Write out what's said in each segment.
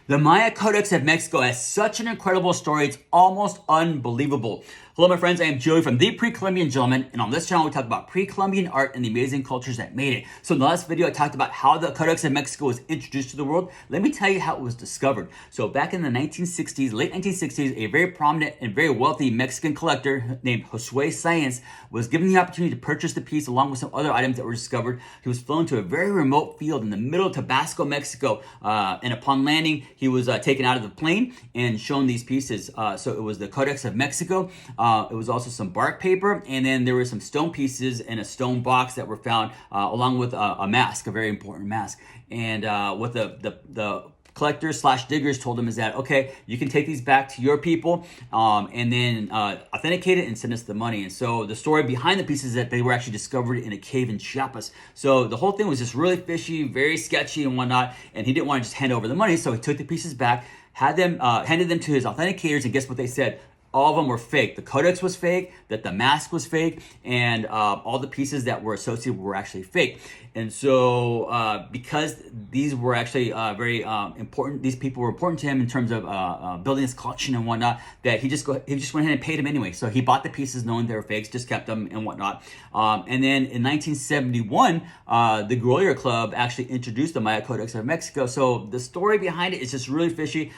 The Maya Codex of Mexico has such an incredible story, it's almost unbelievable. Hello my friends, I am Joey from the Pre-Columbian Gentleman, and on this channel we talk about pre-Columbian art and the amazing cultures that made it. So in the last video I talked about how the Codex of Mexico was introduced to the world. Let me tell you how it was discovered. So back in the 1960s, late 1960s, a very prominent and very wealthy Mexican collector named Josue Sáenz was given the opportunity to purchase the piece along with some other items that were discovered. He was flown to a very remote field in the middle of Tabasco, Mexico, and upon landing he was taken out of the plane and shown these pieces. So it was the Codex of Mexico. It was also some bark paper, and then there were some stone pieces in a stone box that were found along with a mask, a very important mask. And what the collectors / diggers told him is that, okay, you can take these back to your people and then authenticate it and send us the money. And so the story behind the pieces is that they were actually discovered in a cave in Chiapas. So the whole thing was just really fishy, very sketchy and whatnot, and he didn't want to just hand over the money, so he took the pieces back, handed them to his authenticators, and guess what they said? All of them were fake. The codex was fake, that the mask was fake, and all the pieces that were associated were actually fake. And so because these were actually very important, these people were important to him in terms of building his collection and whatnot, that he just went ahead and paid him anyway. So he bought the pieces knowing they were fakes, just kept them and whatnot. And then in 1971, the Grolier Club actually introduced the Maya Codex of Mexico. So the story behind it is just really fishy.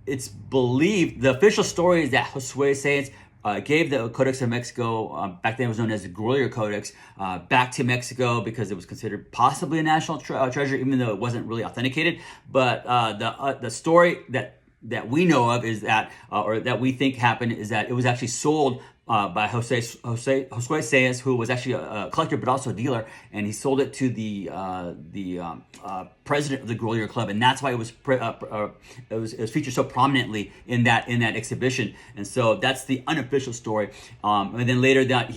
It's believed, the official story is that Josue Sáenz gave the Codex of Mexico, back then it was known as the Grolier Codex, back to Mexico because it was considered possibly a national treasure, even though it wasn't really authenticated. But the story that we know of is that, or that we think happened, is that it was actually sold by Josue Sáenz, who was actually a collector but also a dealer, and he sold it to the president of the Grolier Club, and that's why it was featured so prominently in that exhibition. And so that's the unofficial story. And then later that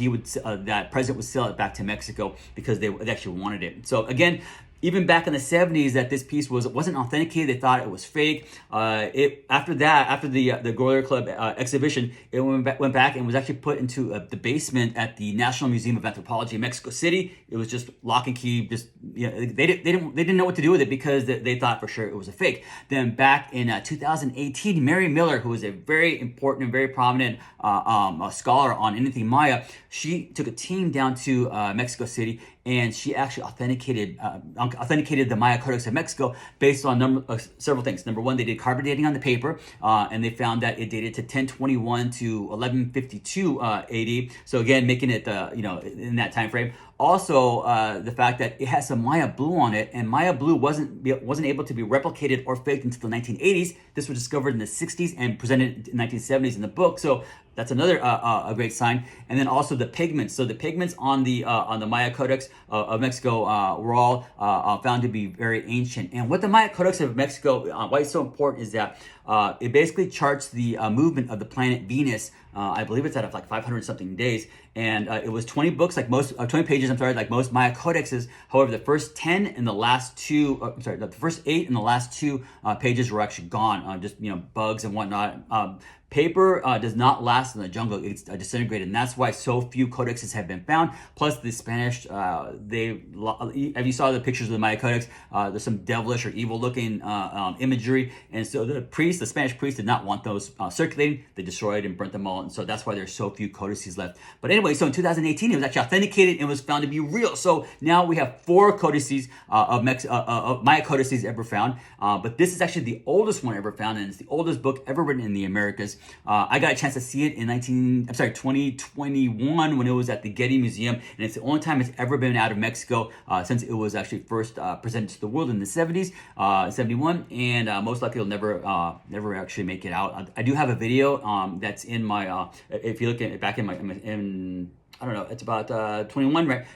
president would sell it back to Mexico because they actually wanted it. So again, even back in the 70s, that this piece wasn't authenticated. They thought it was fake. After the Grolier Club exhibition, it went back and was actually put into the basement at the National Museum of Anthropology in Mexico City. It was just lock and key. Just, you know, they didn't know what to do with it because they thought for sure it was a fake. Then back in 2018, Mary Miller, who is a very important and very prominent scholar on anything Maya, she took a team down to Mexico City, and she actually authenticated the Maya Codex of Mexico based on several things. Number one, they did carbon dating on the paper, and they found that it dated to 1021 to 1152 AD. So again, making it in that time frame. Also, the fact that it has some Maya blue on it, and Maya blue wasn't able to be replicated or faked until the 1980s. This was discovered in the 60s and presented in the 1970s in the book. So that's another a great sign. And then also the pigments. So the pigments on the Maya Codex of Mexico were all found to be very ancient. And what the Maya Codex of Mexico, why it's so important, is that it basically charts the movement of the planet Venus. I believe it's out of like 500 something days, and it was 20 books, 20 pages. I'm sorry, like most Maya codexes. However, the first 10 and the last two, the first 8 and the last 2 pages were actually gone, just bugs and whatnot. Paper does not last in the jungle. It's disintegrated, and that's why so few codexes have been found. Plus, the Spanish, if you saw the pictures of the Maya Codex, there's some devilish or evil-looking imagery, and so the Spanish priests did not want those circulating. They destroyed and burnt them all, and so that's why there's so few codices left. But anyway, so in 2018, it was actually authenticated and was found to be real. So now we have 4 codices of Maya codices ever found, but this is actually the oldest one ever found, and it's the oldest book ever written in the Americas. I got a chance to see it in 2021 when it was at the Getty Museum, and it's the only time it's ever been out of Mexico since it was actually first presented to the world in the 70s, 71, and most likely it'll never actually make it out. I do have a video that's in my, if you look at it back in I don't know, it's about 21, right?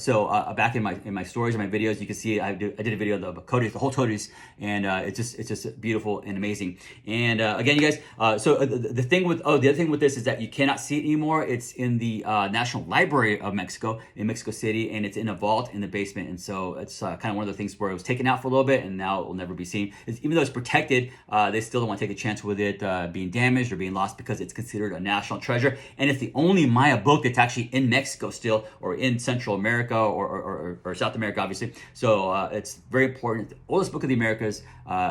So back in my stories and my videos, you can see I did a video of the codex, the whole codex, and it's just beautiful and amazing. And again, you guys, so the other thing with this is that you cannot see it anymore. It's in the National Library of Mexico in Mexico City, and it's in a vault in the basement. And so it's kind of one of the things where it was taken out for a little bit, and now it will never be seen. Even though it's protected, they still don't want to take a chance with it being damaged or being lost because it's considered a national treasure, and it's the only Maya book that's actually in Mexico still, or in Central America, or South America, obviously. So it's very important. The oldest book of the Americas.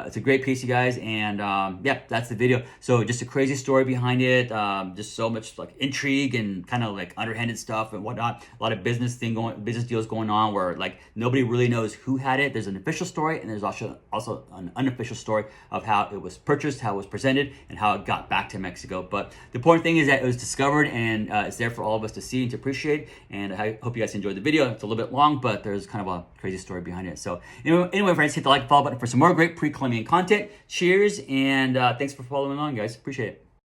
It's a great piece, you guys, and yeah, that's the video. So just a crazy story behind it. Just so much like intrigue and kind of like underhanded stuff and whatnot. A lot of business deals going on where like nobody really knows who had it. There's an official story, and there's also an unofficial story of how it was purchased, how it was presented, and how it got back to Mexico. But the important thing is that it was discovered, and it's there for all of us to see and to appreciate. And I hope you guys enjoyed the video. It's a little bit long, but there's kind of a crazy story behind it. So anyway, friends, hit the like and follow button for some more great pre-Columbian content. Cheers, and thanks for following along, guys. Appreciate it.